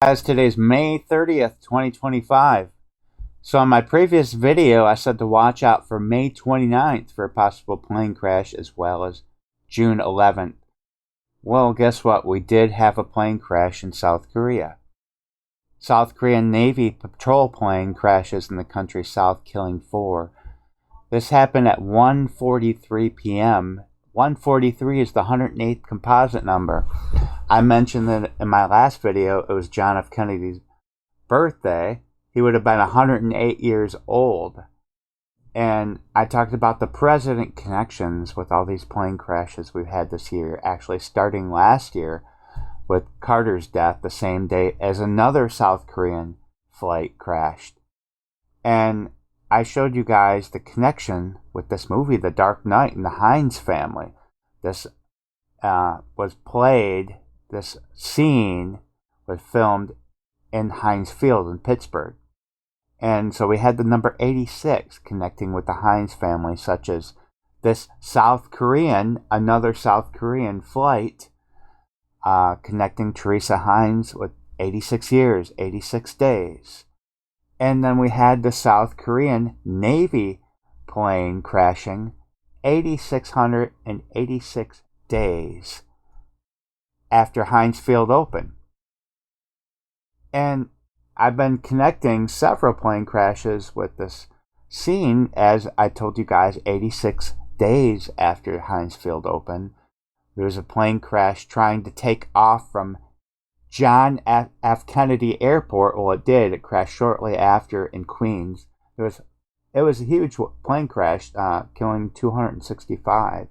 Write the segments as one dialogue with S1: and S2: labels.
S1: Guys, today's May 30th, 2025. So in my previous video, I said to watch out for May 29th for a possible plane crash as well as June 11th. Well, guess what? We did have a plane crash in South Korea. South Korean Navy patrol plane crashes in the country's south, killing 4. This happened at 1:43 p.m. 143 is the 108th composite number. I mentioned that in my last video, it was John F. Kennedy's birthday. He would have been 108 years old. And I talked about the president connections with all these plane crashes we've had this year, actually starting last year with Carter's death the same day as another South Korean flight crashed. And I showed you guys the connection with this movie, The Dark Knight, and the Hines family. This scene was filmed in Heinz Field in Pittsburgh. And so we had the number 86 connecting with the Hines family, such as this another South Korean flight connecting Teresa Hines with 86 years, 86 days. And then we had the South Korean Navy plane crashing 8,686 days after Heinz Field opened. And I've been connecting several plane crashes with this scene, as I told you guys, 86 days after Heinz Field opened. There was a plane crash trying to take off from John F. Kennedy Airport. Well, it did. It crashed shortly after in Queens. It was a huge plane crash, killing 265.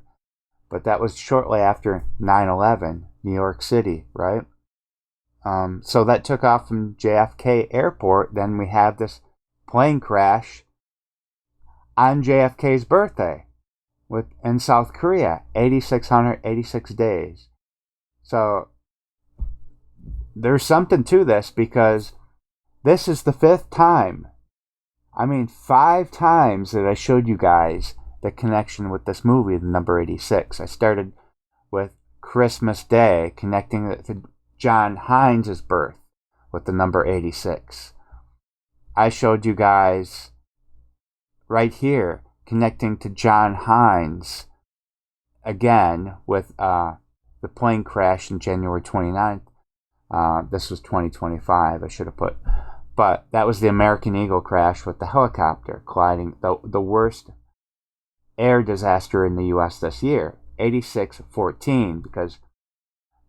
S1: But that was shortly after 9/11, New York City, right? So that took off from JFK Airport. Then we have this plane crash on JFK's birthday in South Korea, 8,686 days. So there's something to this, because this is the 5th time. 5 times that I showed you guys the connection with this movie, the number 86. I started with Christmas Day, connecting it to John Hines' birth with the number 86. I showed you guys right here connecting to John Hines again with the plane crash in January 29th. This was 2025, I should have put. But that was the American Eagle crash with the helicopter colliding, the worst air disaster in the U.S. this year, 8614, because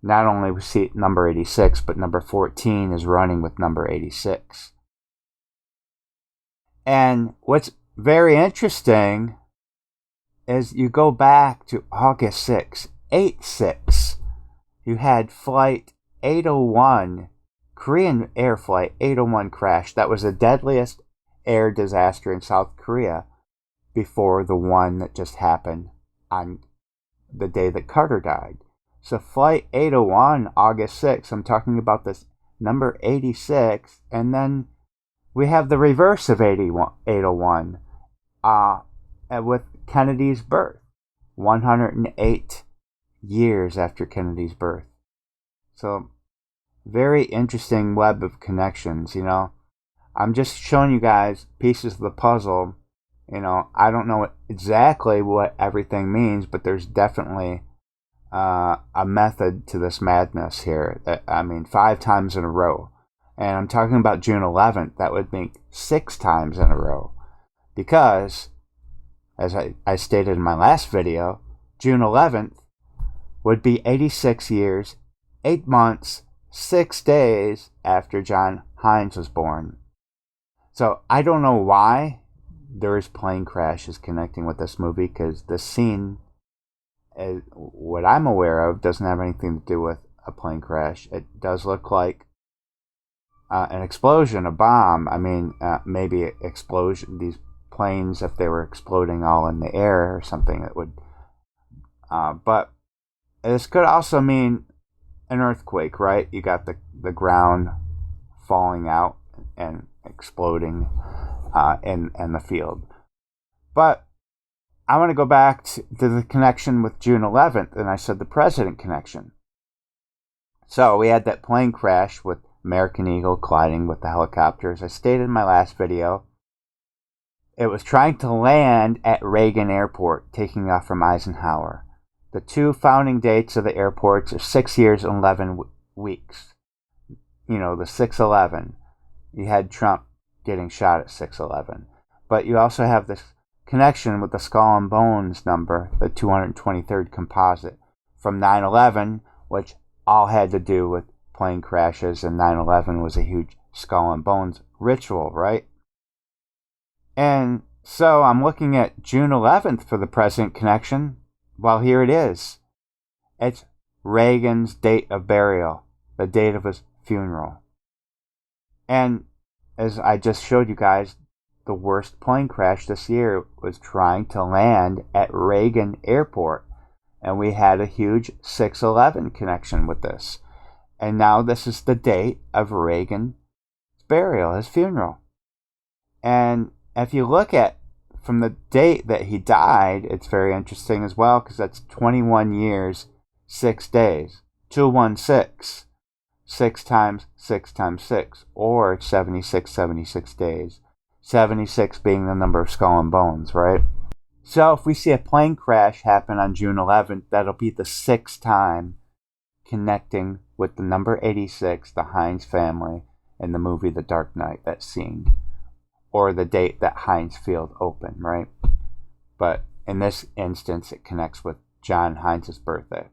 S1: not only we see number 86, but number 14 is running with number 86. And what's very interesting is you go back to August 6, 86. You had Flight 801, Korean Air Flight 801 crash. That was the deadliest air disaster in South Korea before the one that just happened on the day that Carter died. So Flight 801, August 6th, I'm talking about this number 86, and then we have the reverse of 801 with Kennedy's birth, 108 years after Kennedy's birth. So very interesting web of connections, I'm just showing you guys pieces of the puzzle. I don't know exactly what everything means, but there's definitely a method to this madness here. 5 times in a row. And I'm talking about June 11th. That would make 6 times in a row. Because, as I stated in my last video, June 11th would be 86 years, 8 months, 6 days after John Hines was born. So I don't know why there's plane crashes connecting with this movie, because this scene, what I'm aware of, doesn't have anything to do with a plane crash. It does look like an explosion, a bomb. Maybe explosion. These planes, if they were exploding all in the air or something, it would. But this could also mean an earthquake, right? You got the ground falling out and exploding in the field. But I want to go back to the connection with June 11th, and I said the president connection. So we had that plane crash with American Eagle colliding with the helicopter. As I stated in my last video, it was trying to land at Reagan Airport, taking off from Eisenhower. The two founding dates of the airports are 6 years and 11 weeks. You know, the 6/11. You had Trump getting shot at 6/11. But you also have this connection with the Skull and Bones number, the 223rd composite, from 9/11, which all had to do with plane crashes, and 9/11 was a huge Skull and Bones ritual, right? And so I'm looking at June 11th for the president connection. Well, here it is. It's Reagan's date of burial, the date of his funeral. And as I just showed you guys, the worst plane crash this year was trying to land at Reagan Airport. And we had a huge 6/11 connection with this. And now this is the date of Reagan's burial, his funeral. And if you look at from the date that he died, it's very interesting as well, because that's 21 years, 6 days. 216. 6 times 6 times 6, or 76 days. 76 being the number of Skull and Bones, right? So if we see a plane crash happen on June 11th, that'll be the 6th time connecting with the number 86, the Heinz family, in the movie The Dark Knight, that scene. Or the date that Heinz Field opened, right? But in this instance, it connects with John Heinz's birthday,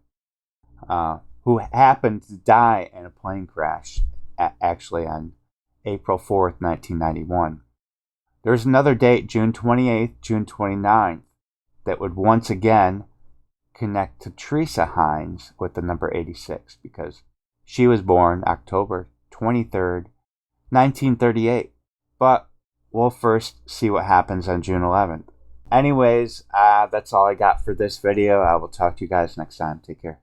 S1: who happened to die in a plane crash, actually on April 4th, 1991. There's another date, June 28th, June 29th, that would once again connect to Teresa Heinz with the number 86, because she was born October 23rd, 1938. But we'll first see what happens on June 11th. Anyways, that's all I got for this video. I will talk to you guys next time. Take care.